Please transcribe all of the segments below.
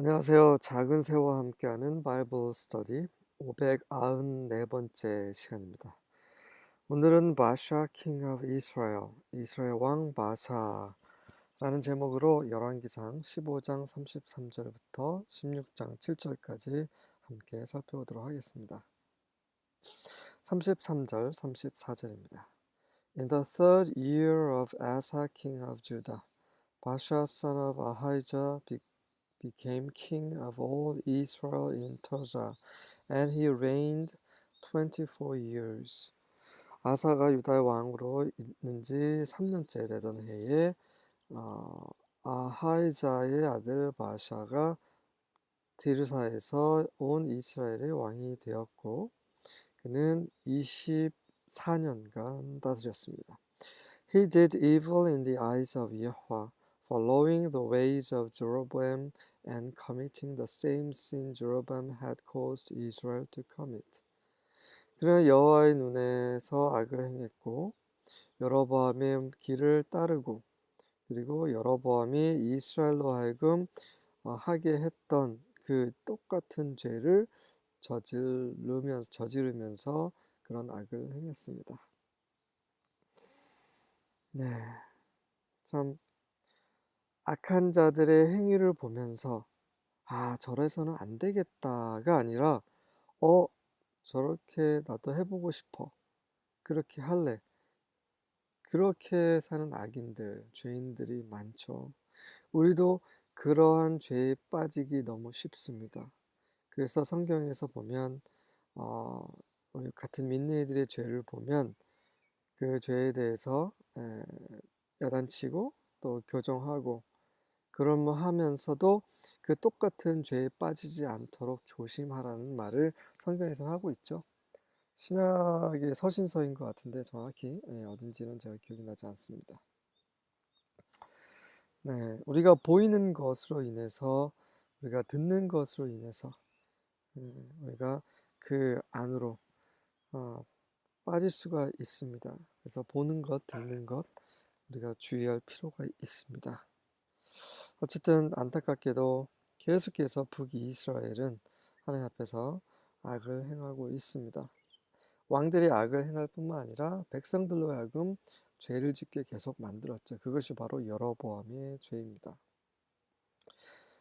안녕하세요. 작은 새와 함께하는 바이블 스터디 594번째 시간입니다. 오늘은 바샤 king of Israel, 이스라엘 왕 바샤라는 제목으로 열왕기상 15장 33절부터 16장 7절까지 함께 살펴보도록 하겠습니다. 33절, 34절입니다. In the third year of Asa king of Judah, Baasha son of Ahijah became king of all Israel in Tirzah, and he reigned 24 years. 아사가 유다의 왕으로 있는 지 3년째 되던 해에 아하이자의 아들 바샤가 디르사에서 온 이스라엘의 왕이 되었고 그는 24년간 다스렸습니다. He did evil in the eyes of Yahweh, following the ways of Jeroboam and committing the same sin Jeroboam had caused Israel to commit. 그는 여호와의 눈에서 악을 행했고 여로보암의 길을 따르고 그리고 여로보암이 이스라엘로 하여금 하게 했던 그 똑같은 죄를 저지르면서 그런 악을 행했습니다. 네, 참 악한 자들의 행위를 보면서 저래서는 안 되겠다가 아니라 저렇게 나도 해보고 싶어. 그렇게 할래. 그렇게 사는 악인들, 죄인들이 많죠. 우리도 그러한 죄에 빠지기 너무 쉽습니다. 그래서 성경에서 보면 우리 같은 민니들의 죄를 보면 그 죄에 대해서 야단치고 또 교정하고 그런 뭐 하면서도 그 똑같은 죄에 빠지지 않도록 조심하라는 말을 성경에서 하고 있죠. 신약의 서신서인 것 같은데 정확히 어딘지는 제가 기억이 나지 않습니다. 네, 우리가 보이는 것으로 인해서 우리가 듣는 것으로 인해서 우리가 그 안으로 빠질 수가 있습니다. 그래서 보는 것, 듣는 것 우리가 주의할 필요가 있습니다. 어쨌든 안타깝게도 계속해서 북이스라엘은 하나님 앞에서 악을 행하고 있습니다. 왕들이 악을 행할 뿐만 아니라 백성들로 하여금 죄를 짓게 계속 만들었죠. 그것이 바로 여로보암의 죄입니다.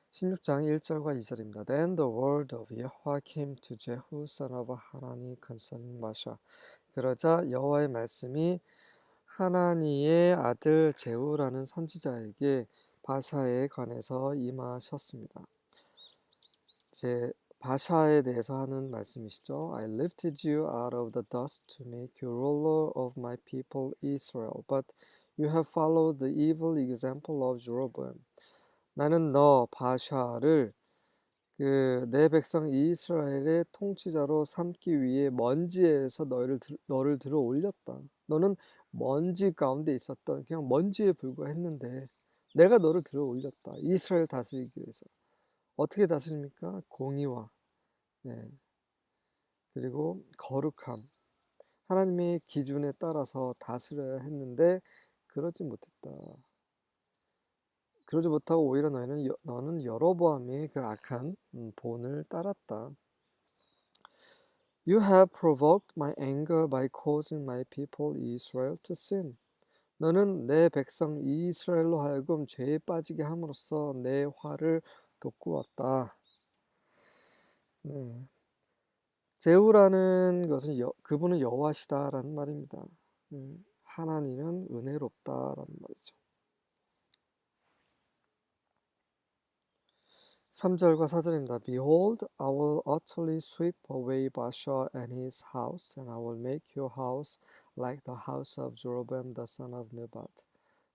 16장 1절과 2절입니다. Then the word of Yahweh came to Jehu son of Hanani concerning Baasha. 그러자 여호와의 말씀이 하나니의 아들 제후라는 선지자에게 바샤에 관해서 임하셨습니다. 이제 바샤에 대해서 하는 말씀이시죠. I lifted you out of the dust to make you ruler of my people Israel, but you have followed the evil example of Jeroboam. 나는 너 바샤를 내 백성 이스라엘의 통치자로 삼기 위해 먼지에서 너를 들어 올렸다. 너는 먼지 가운데 있었던 그냥 먼지에 불과했는데 내가 너를 들어 올렸다. 이스라엘 다스리기 위해서. 어떻게 다스립니까? 공의와 그리고 거룩함. 하나님의 기준에 따라서 다스려야 했는데 그러지 못했다. 그러지 못하고 오히려 너는 여로보암의 그 악한 본을 따랐다. You have provoked my anger by causing my people Israel to sin. 너는 내 백성 이스라엘로 하여금 죄에 빠지게 함으로써 내 화를 돋구었다. 네. 제후라는 것은 그분은 여호와시다라는 말입니다. 하나님은 은혜롭다라는 말이죠. 3절과 4절입니다. Behold, I will utterly sweep away Baasha and his house, and I will make your house like the house of Jeroboam the son of Nebat.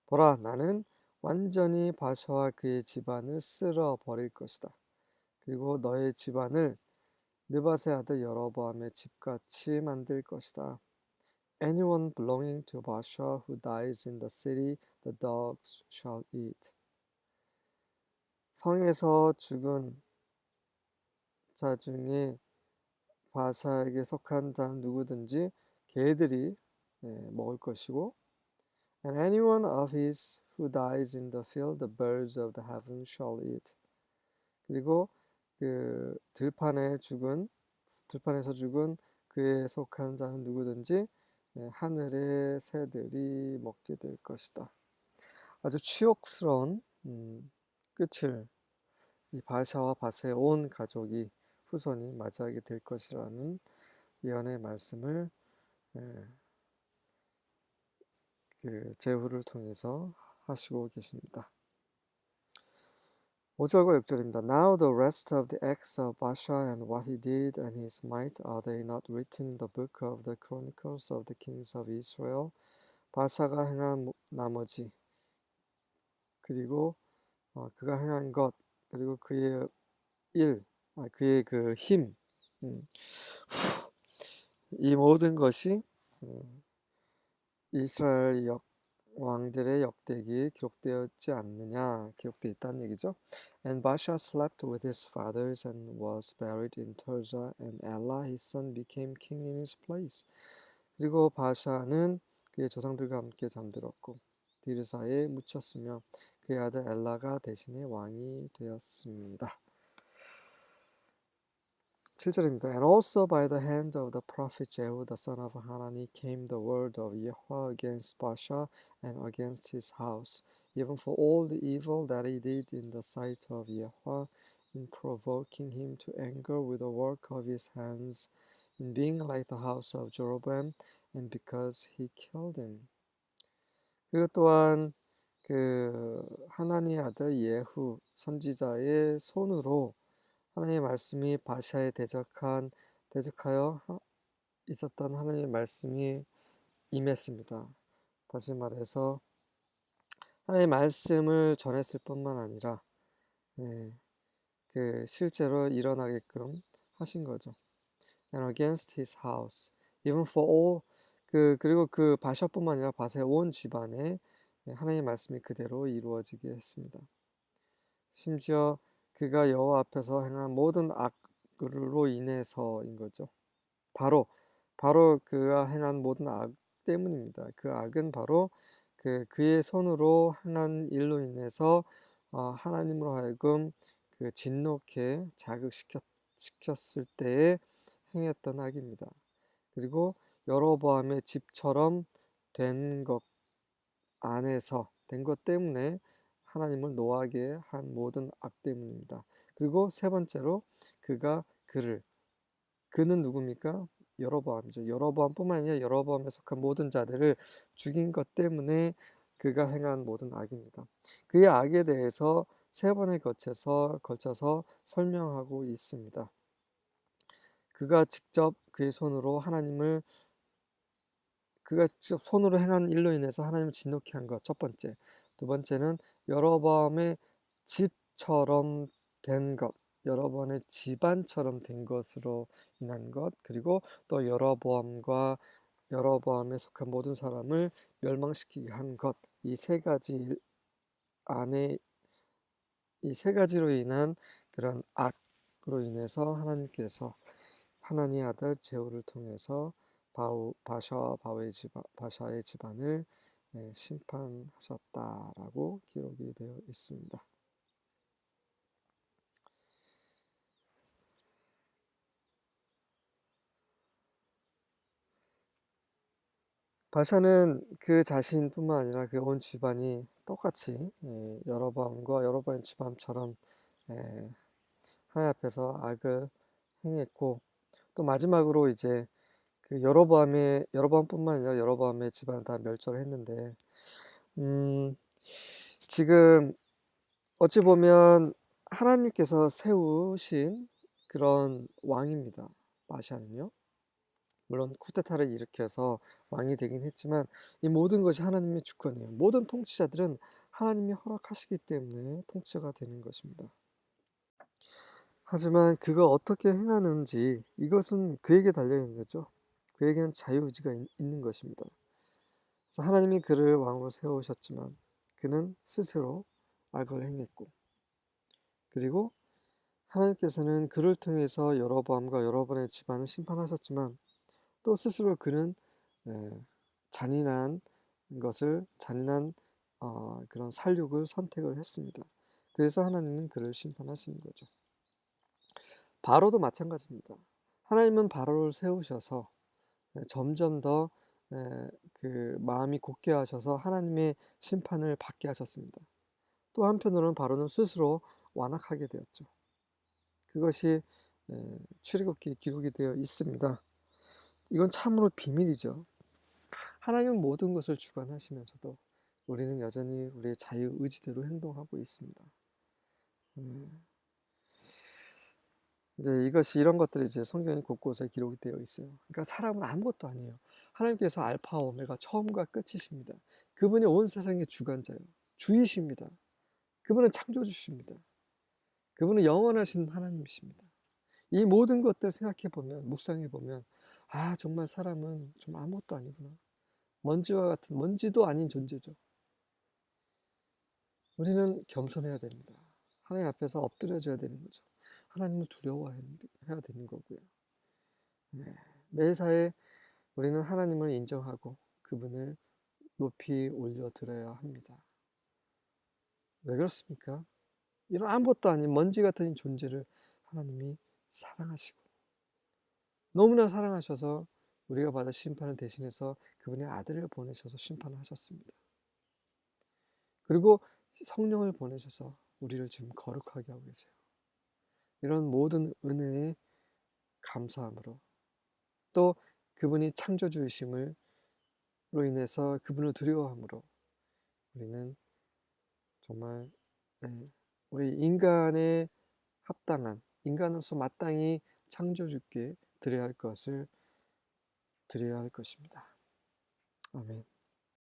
보라, 나는 완전히 바샤와 그의 집안을 쓸어 버릴 것이다. 그리고 너의 집안을 느밧의 아들 여로보암의 집같이 만들 것이다. Anyone belonging to Baasha who dies in the city, the dogs shall eat. 성에서 죽은 자 중에 바사에게 속한 자는 누구든지 개들이 먹을 것이고 And anyone of his who dies in the field, the birds of the heaven shall eat. 그리고 그 들판에서 죽은 그에 속한 자는 누구든지 하늘의 새들이 먹게 될 것이다. 아주 치욕스러운 끝을 이 바샤와 바세의 온 가족이 후손이 맞이하게 될 것이라는 예언의 말씀을 그 제후를 통해서 하시고 계십니다. 5절과 6절입니다. Now the rest of the acts of Baasha and what he did and his might, are they not written in the book of the chronicles of the kings of Israel? 바샤가 행한 나머지 그리고 그가 행한 것 그리고 그의 그의 그 힘, 이 모든 것이 이스라엘 왕들의 역대기에 기록되었지 않느냐, 기록되어 있다는 얘기죠. And Baasha slept with his fathers and was buried in Tirzah, and Ela his son became king in his place. 그리고 바샤는 그의 조상들과 함께 잠들었고 디르사에 묻혔으며 그의 아들 엘라가 대신에 왕이 되었습니다. 7절입니다. And also by the hand of the prophet Jehu the son of Hanani came the word of Yahweh against Baasha and against his house, even for all the evil that he did in the sight of Yahweh, in provoking him to anger with the work of his hands, in being like the house of Jeroboam, and because he killed him. 그리고 또한 그 하나니의 아들 예후 선지자의 손으로 하나님의 말씀이 바샤에 대적하여 있었던 하나님의 말씀이 임했습니다. 다시 말해서 하나님의 말씀을 전했을 뿐만 아니라 그 실제로 일어나게끔 하신 거죠. And against his house, even for all 그리고 그 바샤뿐만 아니라 바샤의 온 집안에 하나님의 말씀이 그대로 이루어지게 했습니다. 심지어 그가 여호와 앞에서 행한 모든 악으로 인해서인 거죠. 바로 그가 행한 모든 악 때문입니다. 그 악은 바로 그의 손으로 행한 일로 인해서 하나님으로 하여금 그 진노케 자극시켰을 때에 행했던 악입니다. 그리고 여로보암의 집처럼 된 것 때문에 하나님을 노하게 한 모든 악 때문입니다. 그리고 세 번째로 그는 누굽니까? 여로보암이죠. 여로보암뿐만 아니라 여로보암에 속한 모든 자들을 죽인 것 때문에 그가 행한 모든 악입니다. 그의 악에 대해서 세 번에 걸쳐서 설명하고 있습니다. 그가 직접 행한 일로 인해서 하나님을 진노케 한 것, 첫 번째. 두 번째는 여로보암의 집처럼 된 것, 여로보암의 집안처럼 된 것으로 인한 것, 그리고 또 여로보암에 속한 모든 사람을 멸망시키게 한 것, 이 세 가지로 인한 그런 악으로 인해서 하나님께서 하나님의 아들 제후를 통해서 바샤와 바샤의 집안을 심판하셨다라고 기록이 되어 있습니다. 바샤는 그 자신뿐만 아니라 그 온 집안이 똑같이 여로보암의 집안처럼 하나님 앞에서 악을 행했고, 또 마지막으로 이제 그 여로보암뿐만 아니라 여로보암의 집안을 다 멸절을 했는데, 지금 어찌 보면 하나님께서 세우신 그런 왕입니다. 바샤는요. 물론 쿠데타를 일으켜서 왕이 되긴 했지만 이 모든 것이 하나님의 주권이에요. 모든 통치자들은 하나님이 허락하시기 때문에 통치가 되는 것입니다. 하지만 그가 어떻게 행하는지 이것은 그에게 달려있는 거죠. 그에게는 자유의지가 있는 것입니다. 그래서 하나님이 그를 왕으로 세우셨지만 그는 스스로 악을 행했고, 그리고 하나님께서는 그를 통해서 여로보암과 여로보암의 집안을 심판하셨지만 또 스스로 그는 잔인한 그런 살육을 선택을 했습니다. 그래서 하나님은 그를 심판하시는 거죠. 바로도 마찬가지입니다. 하나님은 바로를 세우셔서 점점 더 그 마음이 굳게 하셔서 하나님의 심판을 받게 하셨습니다. 또 한편으로는 바로는 스스로 완악하게 되었죠. 그것이 출애굽기에 기록이 되어 있습니다. 이건 참으로 비밀이죠. 하나님은 모든 것을 주관하시면서도 우리는 여전히 우리의 자유 의지대로 행동하고 있습니다. 이제 이런 것들이 이제 성경에 곳곳에 기록이 되어 있어요. 그러니까 사람은 아무것도 아니에요. 하나님께서 알파 오메가 처음과 끝이십니다. 그분이 온 세상의 주관자예요. 주이십니다. 그분은 창조주십니다. 그분은 영원하신 하나님이십니다. 이 모든 것들 생각해 보면, 묵상해 보면, 아, 정말 사람은 좀 아무것도 아니구나. 먼지와 같은, 먼지도 아닌 존재죠. 우리는 겸손해야 됩니다. 하나님 앞에서 엎드려져야 되는 거죠. 하나님을 두려워해야 되는 거고요. 매사에 우리는 하나님을 인정하고 그분을 높이 올려드려야 합니다. 왜 그렇습니까? 이런 아무것도 아닌 먼지 같은 이 존재를 하나님이 사랑하시고 너무나 사랑하셔서 우리가 받을 심판을 대신해서 그분의 아들을 보내셔서 심판을 하셨습니다. 그리고 성령을 보내셔서 우리를 지금 거룩하게 하고 계세요. 이런 모든 은혜에 감사함으로 또 그분이 창조주이심으로 인해서 그분을 두려워함으로 우리는 정말 우리 인간에 합당한 인간으로서 마땅히 창조주께 드려야 할 것을 드려야 할 것입니다. 아멘.